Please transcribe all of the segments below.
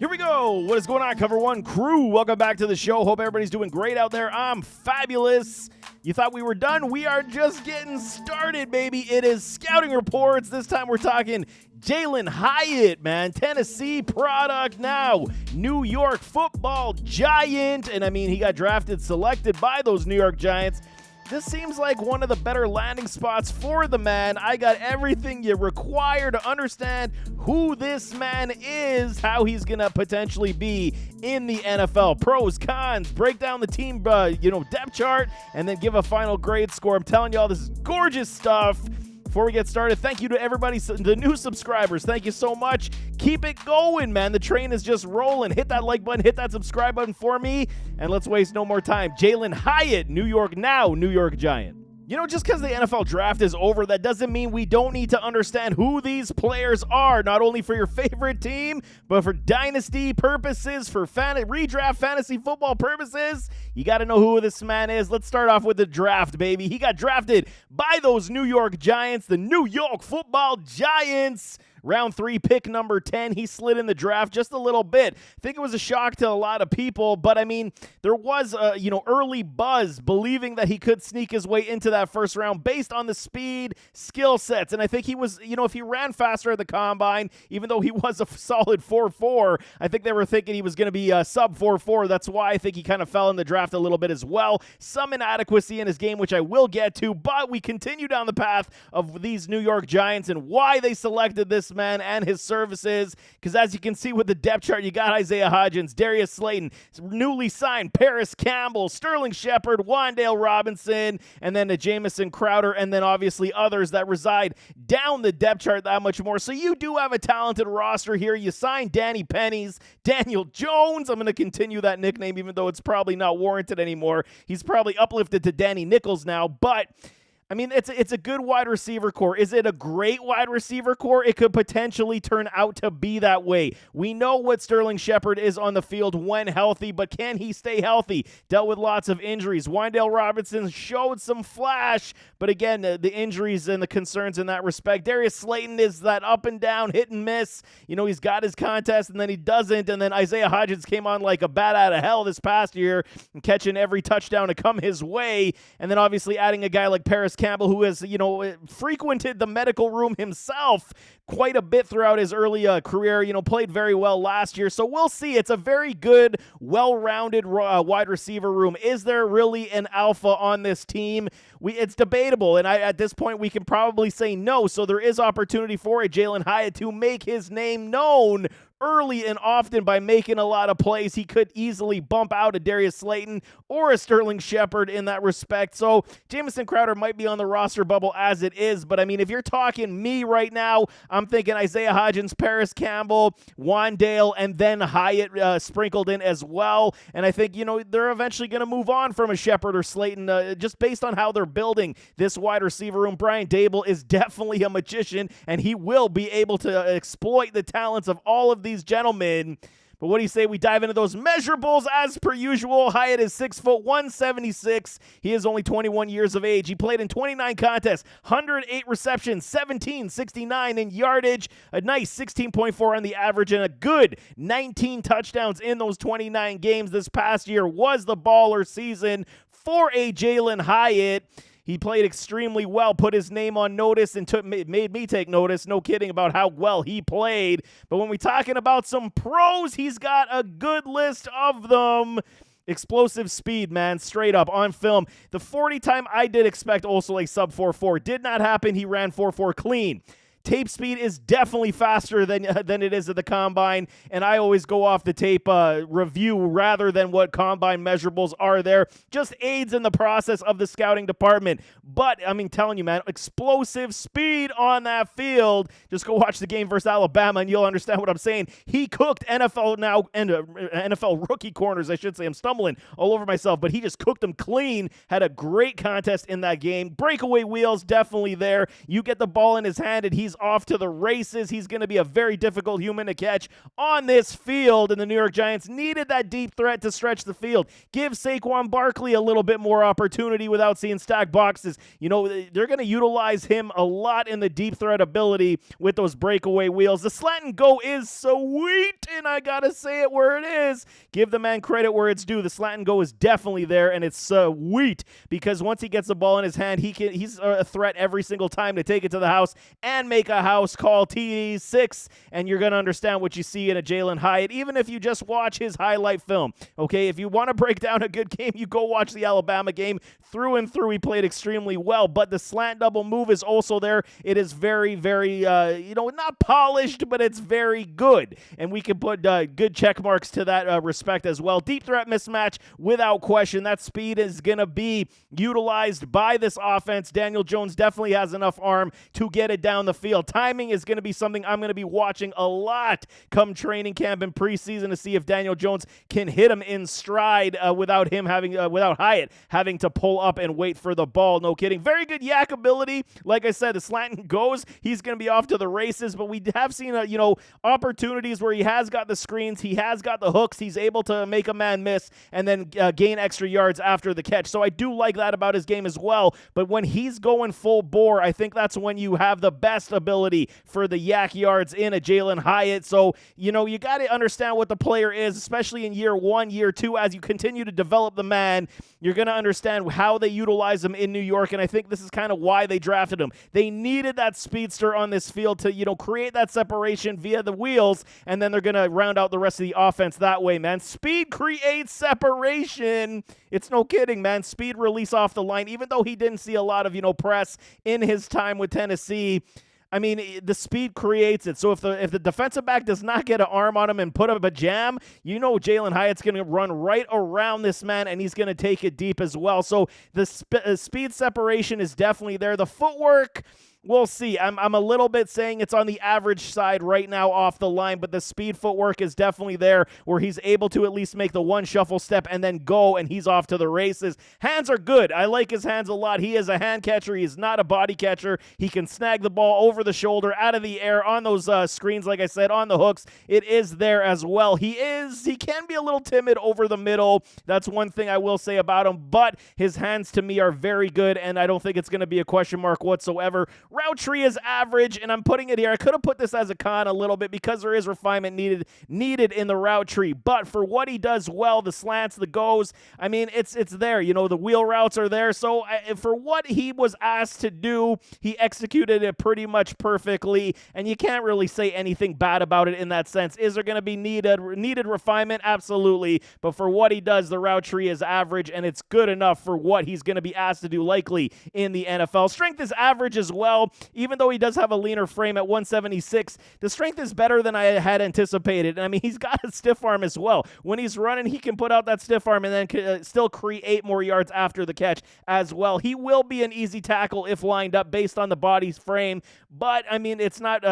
Here we go. What is going on, Cover One crew? Welcome back to the show. Hope everybody's doing great out there. I'm fabulous. You thought we were done? We are just getting started, baby. It is Scouting Reports. This time we're talking Jalin Hyatt, man. Tennessee product now. New York football giant. And I mean, he got selected by those New York Giants. This seems like one of the better landing spots for the man. I got everything you require to understand who this man is, how he's going to potentially be in the NFL. Pros, cons, break down the team, depth chart, and then give a final grade score. I'm telling y'all, this is gorgeous stuff. Before we get started, thank you to everybody, the new subscribers. Thank you so much. Keep it going, man. The train is just rolling. Hit that like button, hit that subscribe button for me, and let's waste no more time. Jalin Hyatt, New York Giant. You know, just because the NFL draft is over, that doesn't mean we don't need to understand who these players are, not only for your favorite team, but for dynasty purposes, for redraft fantasy football purposes. You got to know who this man is. Let's start off with the draft, baby. He got drafted by those New York Giants, the New York football Giants. Round 3, pick number 10. He slid in the draft just a little bit. I think it was a shock to a lot of people, but I mean, there was early buzz believing that he could sneak his way into that first round based on the speed, skill sets. And I think he was, if he ran faster at the combine, even though he was a solid 4.4, I think they were thinking he was going to be a sub 4.4. That's why I think he kind of fell in the draft a little bit as well. Some inadequacy in his game, which I will get to, but we continue down the path of these New York Giants and why they selected this man and his services, because as you can see with the depth chart, you got Isaiah Hodgins, Darius Slayton, newly signed Paris Campbell, Sterling Shepard, Wan'Dale Robinson, and then Jamison Crowder, and then obviously others that reside down the depth chart that much more. So you do have a talented roster here. You signed Danny Pennies, Daniel Jones. I'm going to continue that nickname even though it's probably not warranted anymore. He's probably uplifted to Danny Nichols now, but I mean, it's a good wide receiver core. Is it a great wide receiver core? It could potentially turn out to be that way. We know what Sterling Shepard is on the field when healthy, but can he stay healthy? Dealt with lots of injuries. Wan'Dale Robinson showed some flash, but again, the injuries and the concerns in that respect. Darius Slayton is that up and down, hit and miss. He's got his contest, and then he doesn't, and then Isaiah Hodgins came on like a bat out of hell this past year, and catching every touchdown to come his way, and then obviously adding a guy like Paris Campbell, who has, frequented the medical room himself quite a bit throughout his early career, played very well last year. So we'll see. It's a very good, well-rounded wide receiver room. Is there really an alpha on this team? It's debatable, and at this point, we can probably say no. So there is opportunity for a Jalin Hyatt to make his name known early and often by making a lot of plays. He could easily bump out a Darius Slayton or a Sterling Shepard in that respect. So Jamison Crowder might be on the roster bubble as it is, but I mean, if you're talking me right now, I'm thinking Isaiah Hodgins, Paris Campbell, Wan'Dale, and then Hyatt sprinkled in as well. And I think, they're eventually going to move on from a Shepard or Slayton just based on how they're building this wide receiver room. Brian Dable is definitely a magician, and he will be able to exploit the talents of all of these gentlemen. But what do you say we dive into those measurables as per usual? Hyatt is 6', 176. He is only 21 years of age. He played in 29 contests, 108 receptions, 1769 in yardage, a nice 16.4 on the average, and a good 19 touchdowns in those 29 games. This past year was the baller season for a Jalin Hyatt. He played extremely well, put his name on notice, and made me take notice, no kidding, about how well he played. But when we're talking about some pros, he's got a good list of them. Explosive speed, man, straight up on film. The 40 time I did expect also a sub 4.4. Did not happen. He ran 4.4 clean. Tape speed is definitely faster than it is at the combine, and I always go off the tape review rather than what combine measurables are there. Just aids in the process of the scouting department. But, I mean, telling you, man, explosive speed on that field. Just go watch the game versus Alabama, and you'll understand what I'm saying. He cooked NFL now, and NFL rookie corners, I should say. I'm stumbling all over myself, but he just cooked them clean. Had a great contest in that game. Breakaway wheels, definitely there. You get the ball in his hand, and he's he's off to the races. He's going to be a very difficult human to catch on this field, and the New York Giants needed that deep threat to stretch the field. Give Saquon Barkley a little bit more opportunity without seeing stacked boxes. You know, they're going to utilize him a lot in the deep threat ability with those breakaway wheels. The slant and go is sweet, and I got to say it where it is. Give the man credit where it's due. The slant and go is definitely there, and it's sweet because once he gets the ball in his hand, he's a threat every single time to take it to the house and make a house call TD6, and you're going to understand what you see in a Jalin Hyatt, even if you just watch his highlight film. Okay, if you want to break down a good game, you go watch the Alabama game. Through and through, he played extremely well, but the slant double move is also there. It is very, very, not polished, but it's very good, and we can put good check marks to that respect as well. Deep threat mismatch, without question. That speed is going to be utilized by this offense. Daniel Jones definitely has enough arm to get it down the field. Timing is going to be something I'm going to be watching a lot come training camp and preseason to see if Daniel Jones can hit him in stride without Hyatt having to pull up and wait for the ball. No kidding. Very good yak ability. Like I said, the slant goes. He's going to be off to the races, but we have seen opportunities where he has got the screens, he has got the hooks, he's able to make a man miss and then gain extra yards after the catch. So I do like that about his game as well, but when he's going full bore, I think that's when you have the best ability for the yak yards in a Jalin Hyatt. So, you got to understand what the player is, especially in year 1, year 2, as you continue to develop the man. You're going to understand how they utilize him in New York, and I think this is kind of why they drafted him. They needed that speedster on this field to, create that separation via the wheels, and then they're going to round out the rest of the offense that way, man. Speed creates separation. It's no kidding, man. Speed release off the line, even though he didn't see a lot of, press in his time with Tennessee. I mean, the speed creates it. So if the defensive back does not get an arm on him and put up a jam, Jalin Hyatt's going to run right around this man, and he's going to take it deep as well. So the speed separation is definitely there. The footwork, we'll see. I'm a little bit saying it's on the average side right now off the line, but the speed footwork is definitely there where he's able to at least make the one shuffle step and then go, and he's off to the races. Hands are good. I like his hands a lot. He is a hand catcher. He is not a body catcher. He can snag the ball over the shoulder, out of the air, on those screens, like I said, on the hooks. It is there as well. He can be a little timid over the middle. That's one thing I will say about him, but his hands to me are very good, and I don't think it's going to be a question mark whatsoever. Route tree is average, and I'm putting it here. I could have put this as a con a little bit because there is refinement needed in the route tree, but for what he does well, the slants, the goes, I mean, it's there. The wheel routes are there, so for what he was asked to do, he executed it pretty much perfectly, and you can't really say anything bad about it in that sense. Is there going to be needed refinement? Absolutely, but for what he does, the route tree is average, and it's good enough for what he's going to be asked to do likely in the NFL. Strength is average as well. Even though he does have a leaner frame at 176, the strength is better than I had anticipated. And I mean, he's got a stiff arm as well. When he's running, he can put out that stiff arm and then still create more yards after the catch as well. He will be an easy tackle if lined up based on the body's frame, but I mean, it's not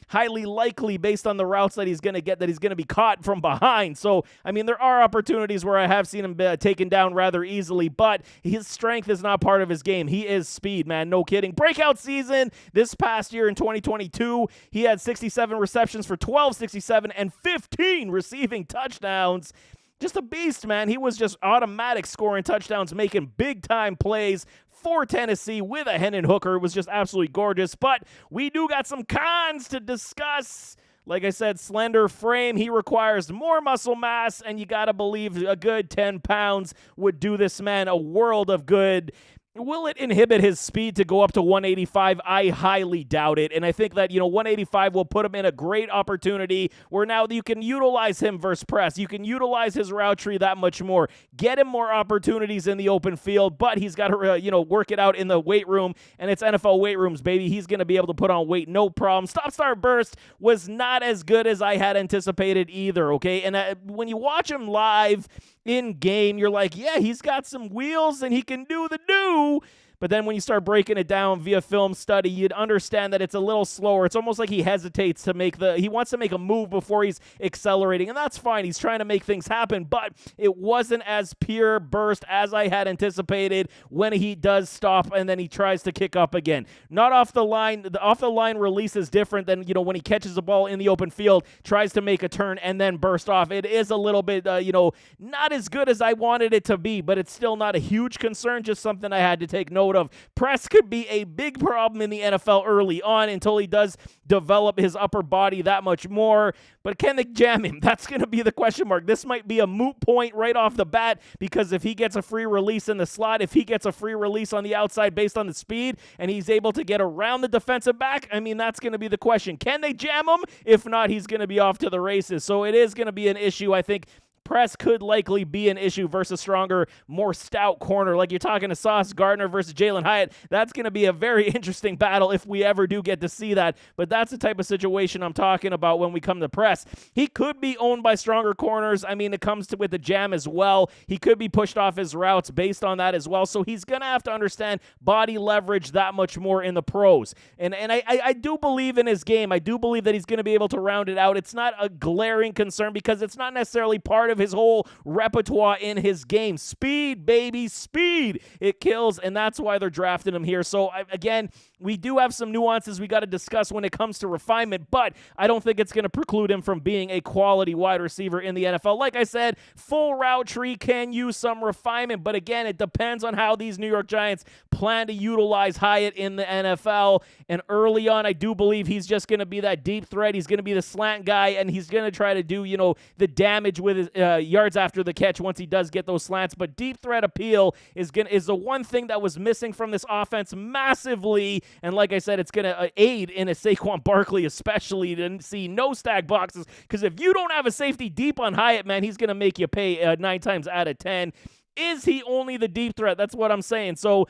highly likely based on the routes that he's going to get that he's going to be caught from behind. So I mean, there are opportunities where I have seen him taken down rather easily, but his strength is not part of his game. He is speed, man. No kidding. Breakout season this past year in 2022, he had 67 receptions for 1267 and 15 receiving touchdowns. Just a beast, man. He was just automatic scoring touchdowns, making big-time plays for Tennessee with a Hendon Hooker. It was just absolutely gorgeous. But we do got some cons to discuss. Like I said, slender frame. He requires more muscle mass, and you got to believe a good 10 pounds would do this man a world of good. Will it inhibit his speed to go up to 185? I highly doubt it. And I think that, 185 will put him in a great opportunity where now you can utilize him versus press. You can utilize his route tree that much more. Get him more opportunities in the open field, but he's got to, work it out in the weight room, and it's NFL weight rooms, baby. He's going to be able to put on weight, no problem. Stop-start burst was not as good as I had anticipated either, okay? And when you watch him live in game, you're like, yeah, he's got some wheels and he can do the do. but then when you start breaking it down via film study, you'd understand that it's a little slower. It's almost like he hesitates to he wants to make a move before he's accelerating, and that's fine. He's trying to make things happen, but it wasn't as pure burst as I had anticipated when he does stop and then he tries to kick up again. Not off the line. The off the line release is different than, when he catches the ball in the open field, tries to make a turn and then burst off. It is a little bit, not as good as I wanted it to be, but it's still not a huge concern, just something I had to take note of. Press could be a big problem in the NFL early on until he does develop his upper body that much more. But can they jam him? That's going to be the question mark. This might be a moot point right off the bat, because if he gets a free release in the slot, if he gets a free release on the outside based on the speed, and he's able to get around the defensive back, that's going to be the question. Can they jam him? If not, he's going to be off to the races. So it is going to be an issue, I think. Press could likely be an issue versus stronger, more stout corner. Like you're talking to Sauce Gardner versus Jalin Hyatt. That's going to be a very interesting battle if we ever do get to see that. But that's the type of situation I'm talking about when we come to Press. He could be owned by stronger corners. It comes with the jam as well. He could be pushed off his routes based on that as well. So he's going to have to understand body leverage that much more in the pros. And I do believe in his game. I do believe that he's going to be able to round it out. It's not a glaring concern because it's not necessarily part of his whole repertoire in his game. Speed, baby, speed. It kills, and that's why they're drafting him here. So, again, we do have some nuances we got to discuss when it comes to refinement, but I don't think it's going to preclude him from being a quality wide receiver in the NFL. Like I said, full route tree can use some refinement, but again, it depends on how these New York Giants plan to utilize Hyatt in the NFL. And early on, I do believe he's just going to be that deep threat. He's going to be the slant guy, and he's going to try to do, the damage with his yards after the catch once he does get those slants. But deep threat appeal is the one thing that was missing from this offense massively. And like I said, it's going to aid in a Saquon Barkley, especially to see no stack boxes. Because if you don't have a safety deep on Hyatt, man, he's going to make you pay 9 times out of 10. Is he only the deep threat? That's what I'm saying. So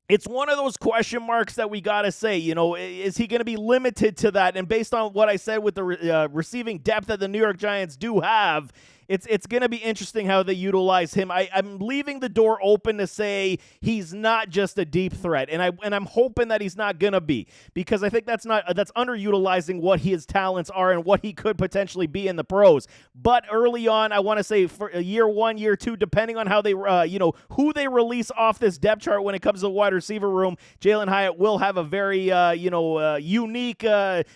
it's one of those question marks that we got to say, is he going to be limited to that? And based on what I said with the receiving depth that the New York Giants do have, it's going to be interesting how they utilize him. I'm leaving the door open to say he's not just a deep threat, and I'm hoping that he's not going to be, because I think that's underutilizing what his talents are and what he could potentially be in the pros. But early on, I want to say for year 1, year 2, depending on how they who they release off this depth chart when it comes to the wide receiver room, Jalin Hyatt will have a very unique,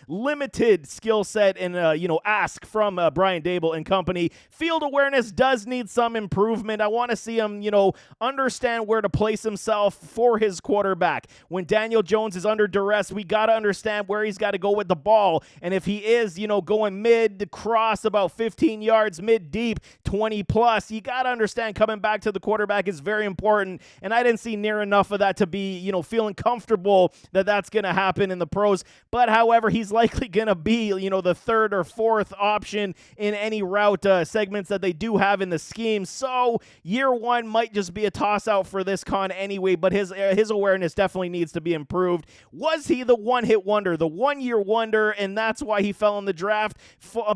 limited skill set and ask from Brian Daboll and company. Field awareness does need some improvement. I want to see him, understand where to place himself for his quarterback. When Daniel Jones is under duress, we got to understand where he's got to go with the ball. And if he is, going mid to cross about 15 yards, mid deep, 20 plus, you got to understand coming back to the quarterback is very important. And I didn't see near enough of that to be, feeling comfortable that that's going to happen in the pros. But however, he's likely going to be, the third or fourth option in any route segments that they do have in the scheme. So year 1 might just be a toss-out for this con anyway, but his awareness definitely needs to be improved. Was he the one-hit wonder, the one-year wonder, and that's why he fell in the draft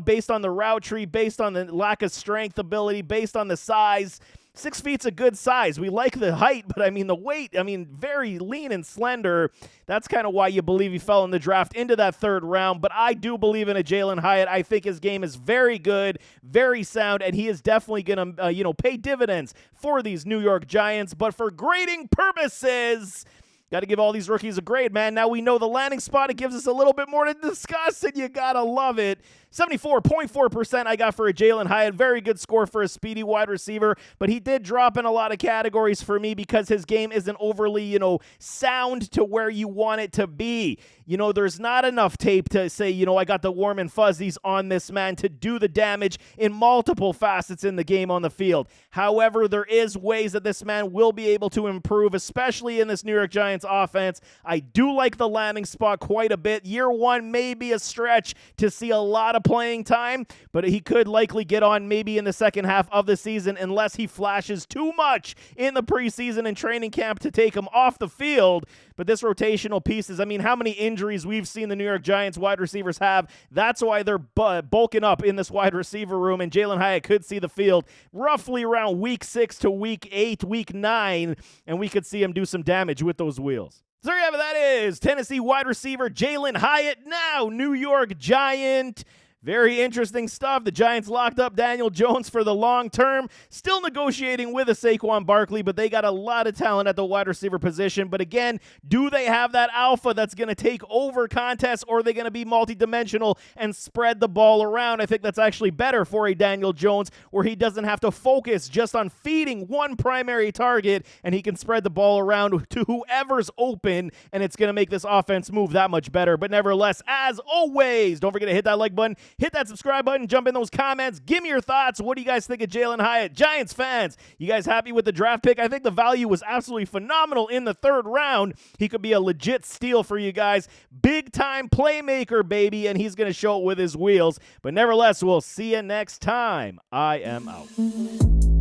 based on the route tree, based on the lack of strength ability, based on the size? 6 feet's a good size. We like the height, but the weight, very lean and slender. That's kind of why you believe he fell in the draft into that 3rd round. But I do believe in a Jalin Hyatt. I think his game is very good, very sound, and he is definitely going to, pay dividends for these New York Giants. But for grading purposes, got to give all these rookies a grade, man. Now we know the landing spot. It gives us a little bit more to discuss, and you got to love it. 74.4% I got for a Jalin Hyatt. Very good score for a speedy wide receiver, but he did drop in a lot of categories for me because his game isn't overly, sound to where you want it to be. There's not enough tape to say, I got the warm and fuzzies on this man to do the damage in multiple facets in the game on the field. However, there is ways that this man will be able to improve, especially in this New York Giants offense. I do like the landing spot quite a bit. Year 1 may be a stretch to see a lot of playing time, but he could likely get on maybe in the second half of the season unless he flashes too much in the preseason and training camp to take him off the field. but this rotational pieces, I mean, how many injuries we've seen the New York Giants wide receivers have. That's why they're bulking up in this wide receiver room, and Jalin Hyatt could see the field roughly around week 6 to week 8, week 9, and we could see him do some damage with those wheels. So there you have it. That is Tennessee wide receiver Jalin Hyatt, now New York Giant. Very interesting stuff. The Giants locked up Daniel Jones for the long term. Still negotiating with a Saquon Barkley, but they got a lot of talent at the wide receiver position. But again, do they have that alpha that's going to take over contests, or are they going to be multidimensional and spread the ball around? I think that's actually better for a Daniel Jones, where he doesn't have to focus just on feeding one primary target, and he can spread the ball around to whoever's open, and it's going to make this offense move that much better. But nevertheless, as always, don't forget to hit that like button. Hit that subscribe button, jump in those comments, give me your thoughts. What do you guys think of Jalin Hyatt? Giants fans, you guys happy with the draft pick? I think the value was absolutely phenomenal in the 3rd round. He could be a legit steal for you guys. Big time playmaker, baby, and he's going to show it with his wheels. But nevertheless, we'll see you next time. I am out.